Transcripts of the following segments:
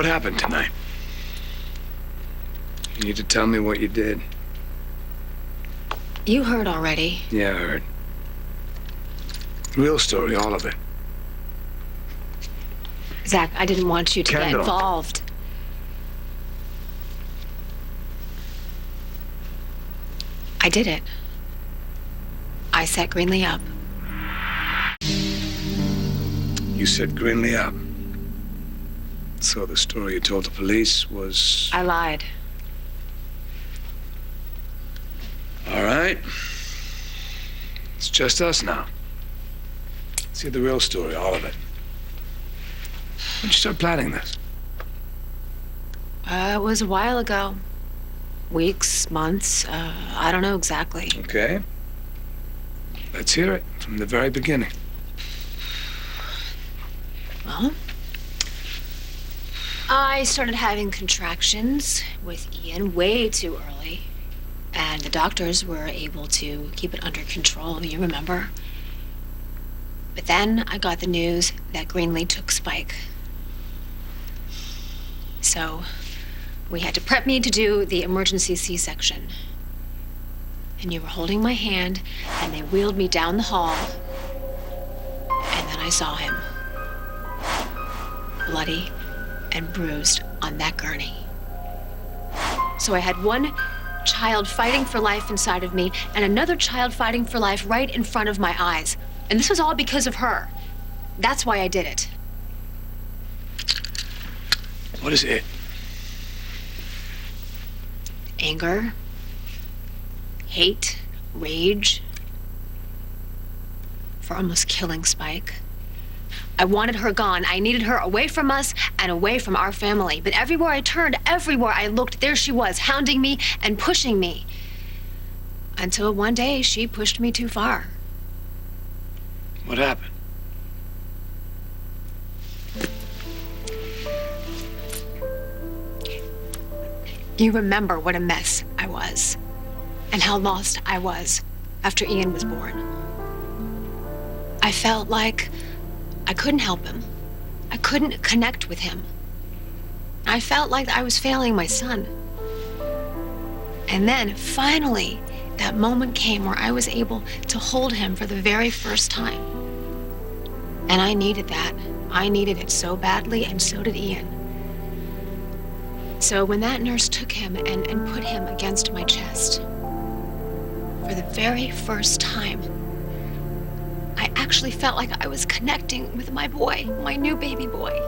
What happened tonight? You need to tell me what you did. You heard already. Yeah, I heard. Real story, all of it. Zach, I didn't want you to Kendall. get involved. I did it. I set Greenlee up. You set Greenlee up. So the story you told the police was... I lied. All right. It's just us now. See the real story, all of it. When'd you start planning this? It was a while ago. Weeks, months, I don't know exactly. Okay. Let's hear it from the very beginning. Well, I started having contractions with Ian way too early. And the doctors were able to keep it under control, you remember? But then I got the news that Greenlee took Spike. So we had to prep me to do the emergency C-section. And you were holding my hand, and they wheeled me down the hall. And then I saw him. Bloody and bruised on that gurney. So I had one child fighting for life inside of me, and another child fighting for life right in front of my eyes. And this was all because of her. That's why I did it. What is it? Anger, hate, rage, for almost killing Spike. I wanted her gone. I needed her away from us and away from our family. But everywhere I turned, everywhere I looked, there she was, hounding me and pushing me. Until one day, she pushed me too far. What happened? You remember what a mess I was and how lost I was after Ian was born. I felt like I couldn't help him. I couldn't connect with him. I felt like I was failing my son. And then finally, that moment came where I was able to hold him for the very first time. And I needed that. I needed it so badly, and so did Ian. So when that nurse took him and put him against my chest, for the very first time, I actually felt like I was connecting with my boy, my new baby boy.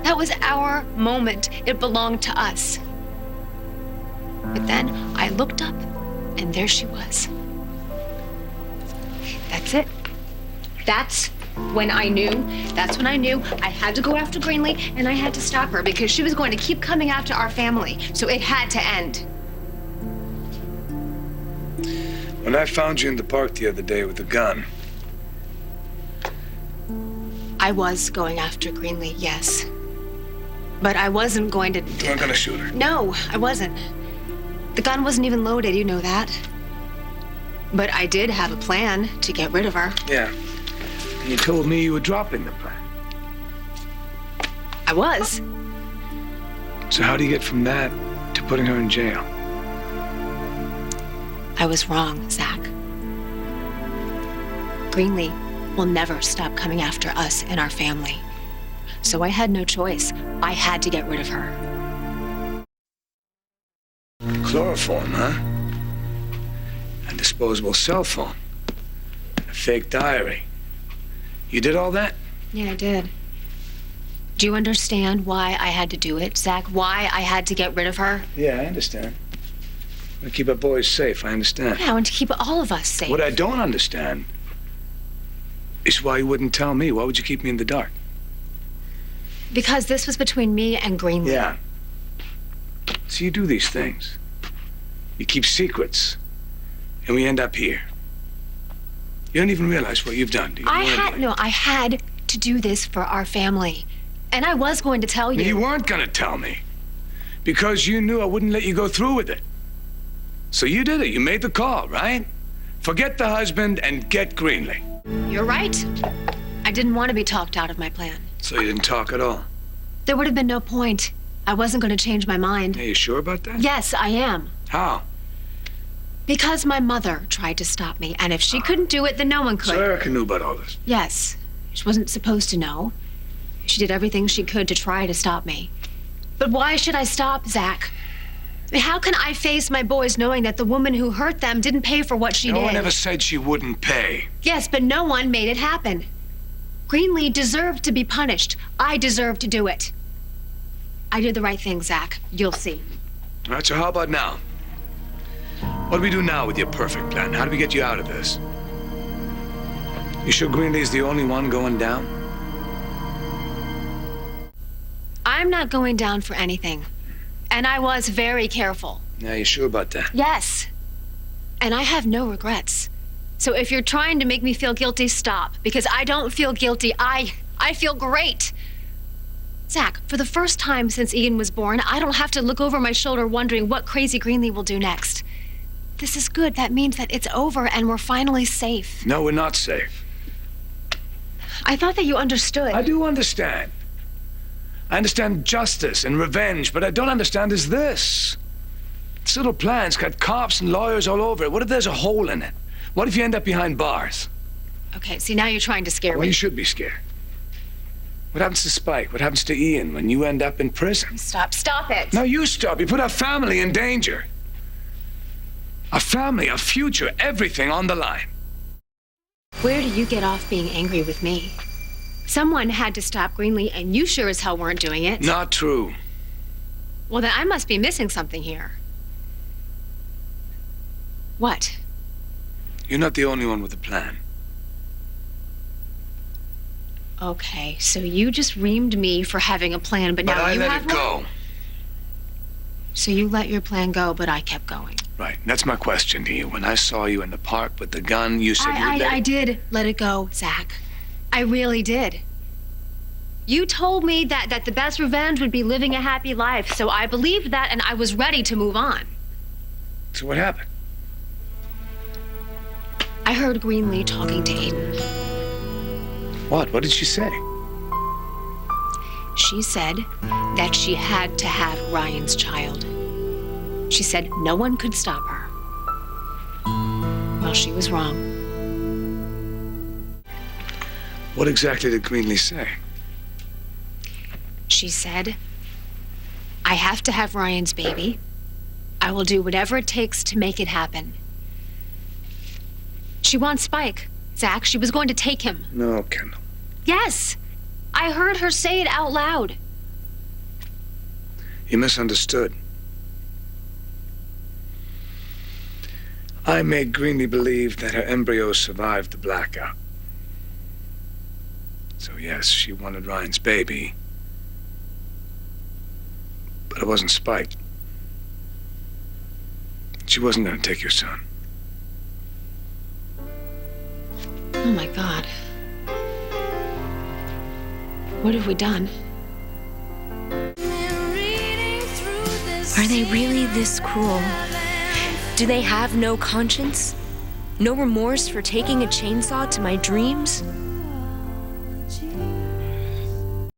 That was our moment. It belonged to us. But then I looked up, and there she was. That's it. That's when I knew I had to go after Greenlee, and I had to stop her because she was going to keep coming after our family. So it had to end. When I found you in the park the other day with a gun. I was going after Greenlee, yes. But I wasn't going to... You weren't gonna shoot her? No, I wasn't. The gun wasn't even loaded, you know that. But I did have a plan to get rid of her. Yeah. And you told me you were dropping the plan. I was. So how do you get from that to putting her in jail? I was wrong, Zach. Greenlee will never stop coming after us and our family. So I had no choice. I had to get rid of her. Chloroform, huh? A disposable cell phone. A fake diary. You did all that? Yeah, I did. Do you understand why I had to do it, Zach? Why I had to get rid of her? Yeah, I understand. To keep our boys safe, I understand. Yeah, and to keep all of us safe. What I don't understand is why you wouldn't tell me. Why would you keep me in the dark? Because this was between me and Greenlee. Yeah. So you do these things. You keep secrets. And we end up here. You don't even realize what you've done, do you? I had to do this for our family. And I was going to tell you. You weren't going to tell me. Because you knew I wouldn't let you go through with it. So you did it. You made the call, right? Forget the husband and get Greenlee. You're right. I didn't want to be talked out of my plan. So you didn't talk at all? There would have been no point. I wasn't going to change my mind. Are you sure about that? Yes, I am. How? Because my mother tried to stop me, and if she couldn't do it, then no one could. So Erica knew about all this. Yes. She wasn't supposed to know. She did everything she could to try to stop me. But why should I stop, Zach? I mean, how can I face my boys knowing that the woman who hurt them didn't pay for what she did? No one ever said she wouldn't pay. Yes, but no one made it happen. Greenlee deserved to be punished. I deserve to do it. I did the right thing, Zach. You'll see. All right, so how about now? What do we do now with your perfect plan? How do we get you out of this? You sure Greenlee's the only one going down? I'm not going down for anything. And I was very careful. Yeah, you sure about that? Yes. And I have no regrets. So if you're trying to make me feel guilty, stop. Because I don't feel guilty. I feel great. Zach, for the first time since Ian was born, I don't have to look over my shoulder wondering what crazy Greenlee will do next. This is good. That means that it's over and we're finally safe. No, we're not safe. I thought that you understood. I do understand. I understand justice and revenge, but I don't understand is this. This little plan's got cops and lawyers all over it. What if there's a hole in it? What if you end up behind bars? Okay, see, now you're trying to scare Well, me. you should be scared. What happens to Spike? What happens to Ian when you end up in prison? Stop it. No, you stop. You put our family in danger. A family, a future, everything on the line. Where do you get off being angry with me? Someone had to stop Greenlee, and you sure as hell weren't doing it. Not true. Well, then I must be missing something here. What? You're not the only one with a plan. Okay, so you just reamed me for having a plan, but now I you let have it go. one? So you let your plan go, but I kept going. Right. That's my question to you. When I saw you in the park with the gun, you said you would let I did let it go, Zach. I really did. You told me that the best revenge would be living a happy life, so I believed that and I was ready to move on. So what happened? I heard Greenlee talking to Aiden. What? What did she say? She said that she had to have Ryan's child. She said no one could stop her. Well, she was wrong. What exactly did Greenlee say? She said, I have to have Ryan's baby. I will do whatever it takes to make it happen. She wants Spike, Zach. She was going to take him. No, Kendall. Yes! I heard her say it out loud. You misunderstood. I made Greenlee believe that her embryo survived the blackout. So yes, she wanted Ryan's baby. But it wasn't Spike. She wasn't going to take your son. Oh my God. What have we done? Are they really this cruel? Do they have no conscience? No remorse for taking a chainsaw to my dreams?